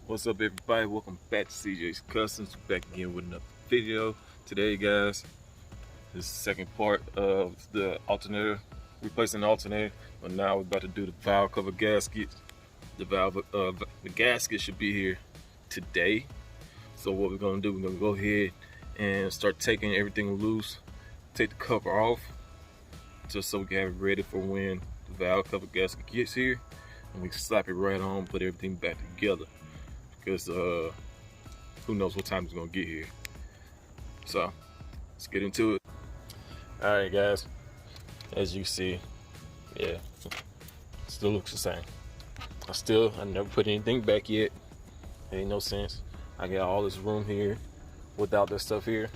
What's up, everybody? Welcome back to CJ's Customs. Back again with another video. Today, guys, this is the second part of the alternator, replacing the alternator. But now we're about to do the valve cover gasket. The gasket should be here today. So what we're gonna do? We're gonna go ahead and start taking everything loose, take the cover off, just so we can have it ready for when the valve cover gasket gets here, and we can slap it right on, put everything back together. Because who knows what time it's gonna get here. So let's get into it. All right, guys, as you see, yeah, still looks the same. I never put anything back yet. Ain't no sense. I got all this room here without this stuff here.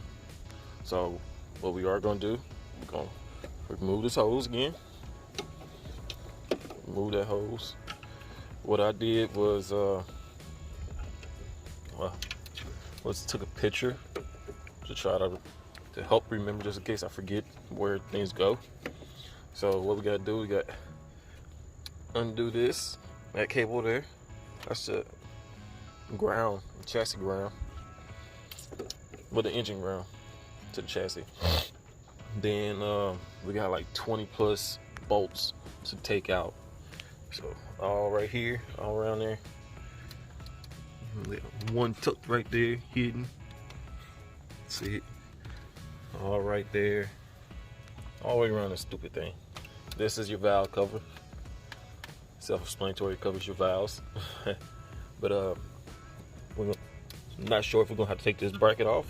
So what we are gonna do, we're gonna remove this hose again. Remove that hose. What I did was took a picture to try to help remember, just in case I forget where things go. So what we gotta do, we got undo that cable there. That's the ground, chassis ground, with the engine ground to the chassis. Then we got like 20 plus bolts to take out. So all right here, all around there. One tucked right there, hidden. See it? All right there. All the way around this stupid thing. This is your valve cover. Self-explanatory, covers your valves. But I'm not sure if we're gonna have to take this bracket off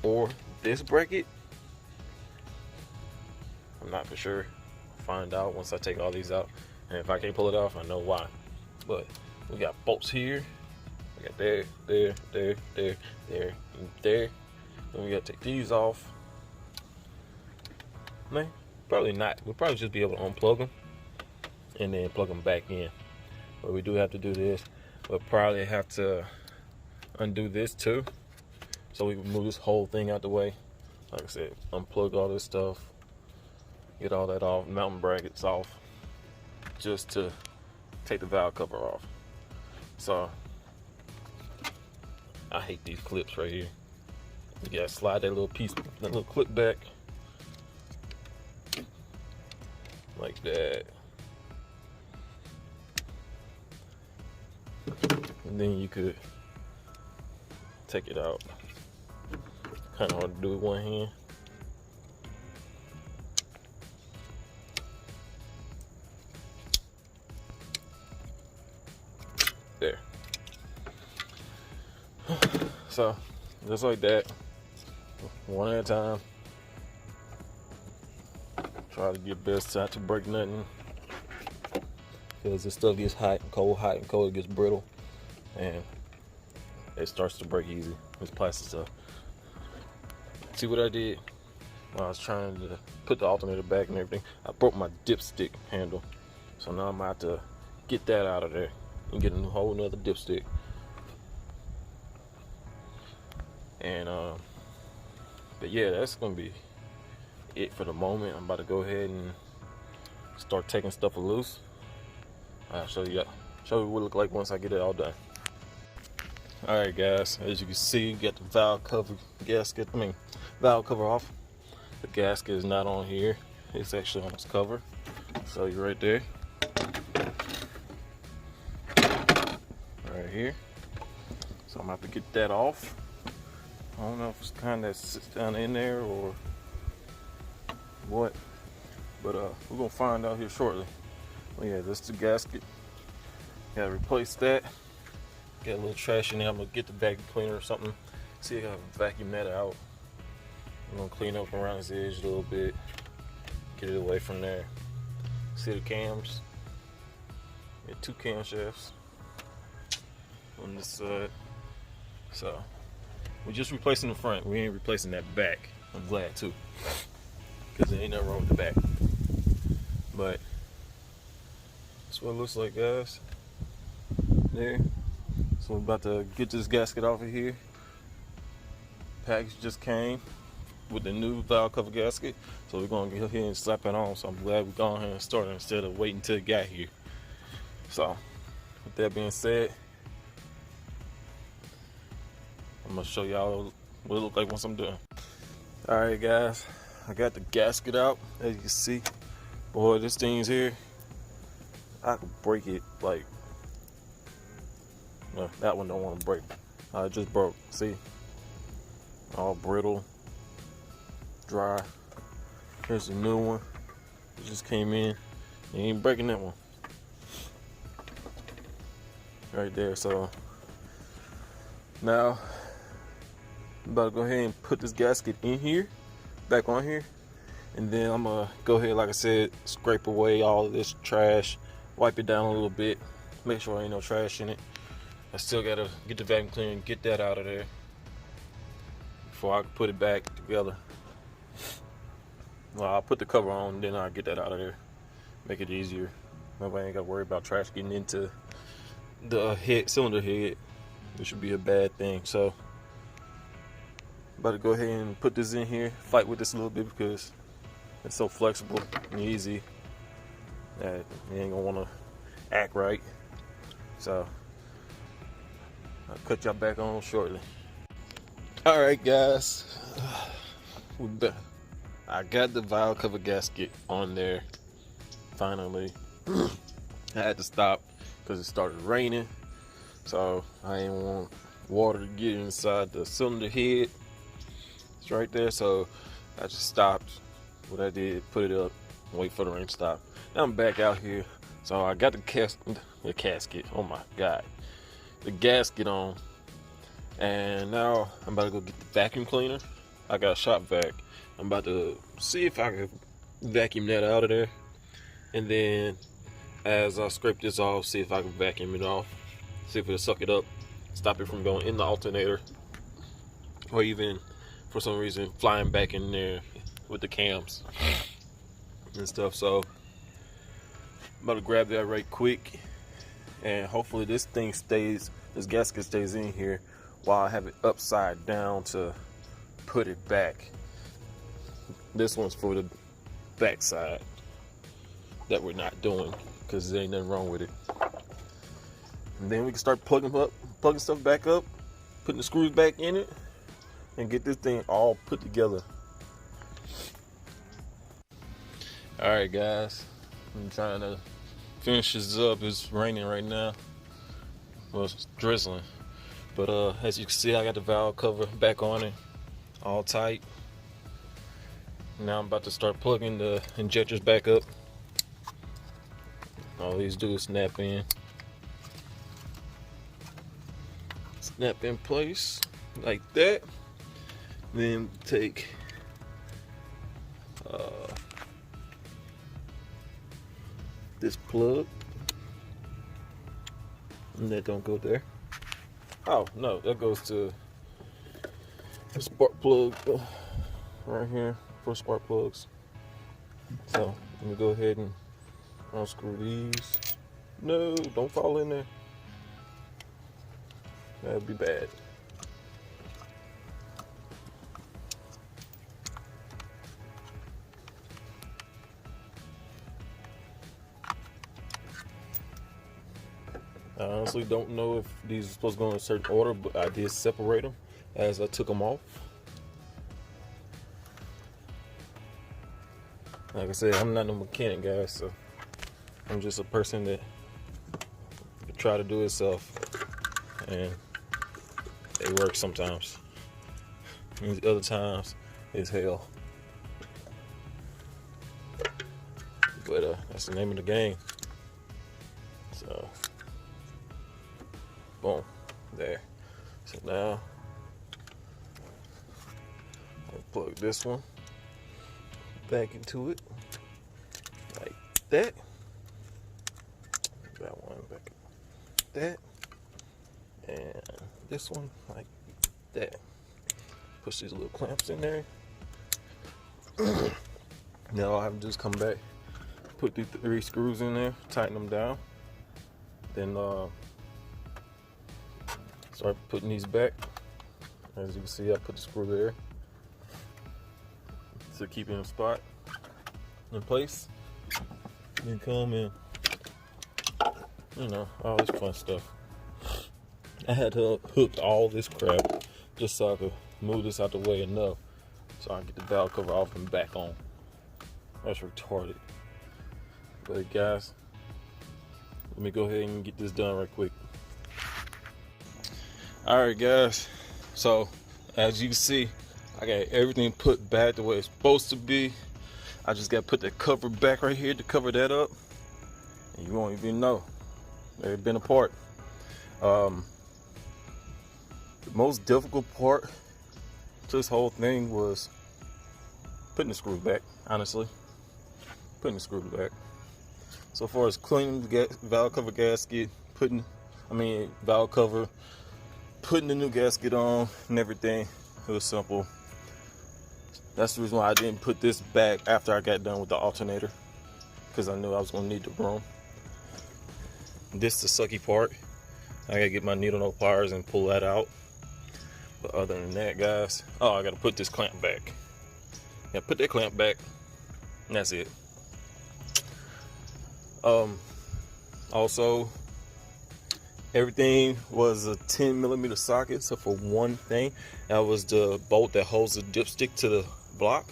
or this bracket. I'm not for sure. Find out once I take all these out, and if I can't pull it off, I know why. But we got bolts here. We got there, and there. Then we gotta take these off. Man, probably not. We'll probably just be able to unplug them and then plug them back in. But we do have to do this. We'll probably have to undo this too, so we can move this whole thing out the way. Like I said, unplug all this stuff, get all that off, mounting brackets off, just to take the valve cover off. So I hate these clips right here. You gotta slide that little piece, that little clip back like that, and then you could take it out. Kind of hard to do with one hand. There. So just like that, one at a time. Try to get best not to break nothing, because this stuff gets hot and cold, it gets brittle, and it starts to break easy. This plastic stuff. See what I did when I was trying to put the alternator back and everything? I broke my dipstick handle, so now I'm about to get that out of there and get a whole nother dipstick. And but yeah, that's gonna be it for the moment. I'm about to go ahead and start taking stuff loose. I'll show you what it look like once I get it all done. All right, guys, as you can see, you got the valve cover valve cover off. The gasket is not on here, it's actually on its cover. So you're right there, right here. So I'm gonna have to get that off. I don't know if it's kind of sits down in there or what, but we're gonna find out here shortly. Well, yeah, this is the gasket. Gotta replace that. Got a little trash in there. I'm gonna get the vacuum cleaner or something. See if I can vacuum that out. I'm gonna clean up around this edge a little bit, get it away from there. See the cams? Got 2 camshafts on this side. So we're just replacing the front. We ain't replacing that back. I'm glad too, because there ain't nothing wrong with the back. But that's what it looks like, guys. There. So we're about to get this gasket off of here. Package just came with the new valve cover gasket, so we're gonna go ahead and slap it on. So I'm glad we gone ahead and started instead of waiting till it got here. So with that being said, I'm gonna show y'all what it look like once I'm done. All right, guys, I got the gasket out. As you can see, boy, this thing's here. I could break it like, no, that one don't want to break. It just broke. See, all brittle, dry. Here's the new one. It just came in. You ain't breaking that one. Right there. So now I'm about to go ahead and put this gasket in here, back on here, and then I'm gonna go ahead, like I said, scrape away all of this trash, wipe it down a little bit, make sure there ain't no trash in it. I still gotta get the vacuum cleaner and get that out of there before I can put it back together. Well, I'll put the cover on, then I'll get that out of there, make it easier. Nobody ain't gotta worry about trash getting into the cylinder head, which should be a bad thing. So about to go ahead and put this in here, fight with this a little bit because it's so flexible and easy that you ain't gonna want to act right. So I'll cut y'all back on shortly. All right, guys, I got the valve cover gasket on there finally. I had to stop because it started raining, so I didn't want water to get inside the cylinder head. It's right there, so I just stopped. What I did, put it up, wait for the rain to stop. Now I'm back out here, so I got the casket. Oh my God, the gasket on, and now I'm about to go get the vacuum cleaner. I got a shop vac. I'm about to see if I can vacuum that out of there, and then as I scrape this off, see if I can vacuum it off, see if it'll suck it up, stop it from going in the alternator, or even for some reason flying back in there with the cams and stuff. So I'm about to grab that right quick, and hopefully this gasket stays in here while I have it upside down to put it back. This one's for the back side that we're not doing because there ain't nothing wrong with it. And then we can start plugging stuff back up, putting the screws back in it, and get this thing all put together. All right, guys, I'm trying to finish this up. It's raining right now. Well, it's drizzling, but as you can see, I got the valve cover back on it, all tight. Now I'm about to start plugging the injectors back up. All these do is snap in place like that. Then take this plug, and that don't go there. Oh no, that goes to the spark plug right here for spark plugs. So let me go ahead and unscrew these. No, don't fall in there. That'd be bad. I honestly don't know if these are supposed to go in a certain order, but I did separate them as I took them off. Like I said, I'm not no mechanic, guys, so I'm just a person that try to do it itself, and it works sometimes, and other times it's hell. But that's the name of the game. So boom, there. So now I'll plug this one back into it like that. That one back like that, and this one like that. Push these little clamps in there. Now I have to just come back, put the 3 screws in there, tighten them down, then start putting these back. As you can see, I put the screw there to keep it in spot, in place. Then come in, you know, all this fun stuff. I had to hook all this crap just so I could move this out the way enough so I can get the valve cover off and back on. That's retarded. But guys, let me go ahead and get this done right quick. Alright guys, so as you can see, I got everything put back the way it's supposed to be. I just got to put the cover back right here to cover that up, and you won't even know they've been apart. The most difficult part to this whole thing was putting the screw back, honestly. Putting the screw back. So far as cleaning the valve cover gasket, valve cover, putting the new gasket on and everything, it was simple. That's the reason why I didn't put this back after I got done with the alternator, because I knew I was going to need the broom. This is the sucky part. I got to get my needle nose pliers and pull that out. But other than that, guys, I got to put this clamp back. Yeah, put that clamp back, and that's it. Also, everything was a 10mm socket, except for one thing. That was the bolt that holds the dipstick to the block.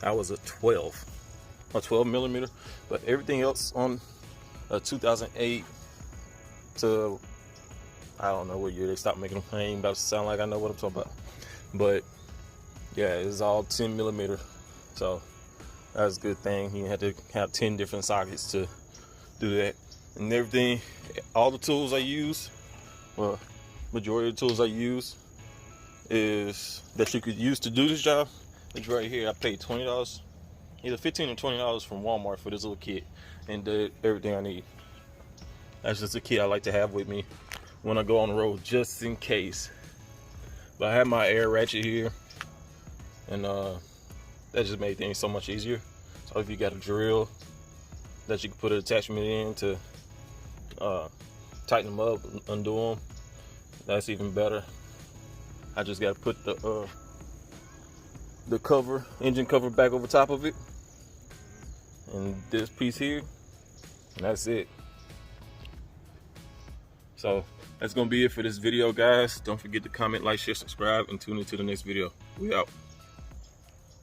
That was a 12mm. But everything else on a 2008 to, I don't know what year they stopped making them. I ain't about to sound like I know what I'm talking about. But yeah, it's all 10mm. So that's a good thing. You had to have 10 different sockets to do that. And everything, all the tools I use, well, majority of the tools I use is that you could use to do this job. It's right here. I paid $20, either $15 or $20 from Walmart for this little kit, and did everything I need. That's just a kit I like to have with me when I go on the road, just in case. But I have my air ratchet here, and that just made things so much easier. So if you got a drill that you can put an attachment in to tighten them up, undo them, that's even better. I just got to put the cover, engine cover, back over top of it, and this piece here, and that's it. So that's gonna be it for this video, guys. Don't forget to comment, like, share, subscribe, and tune into the next video. We out.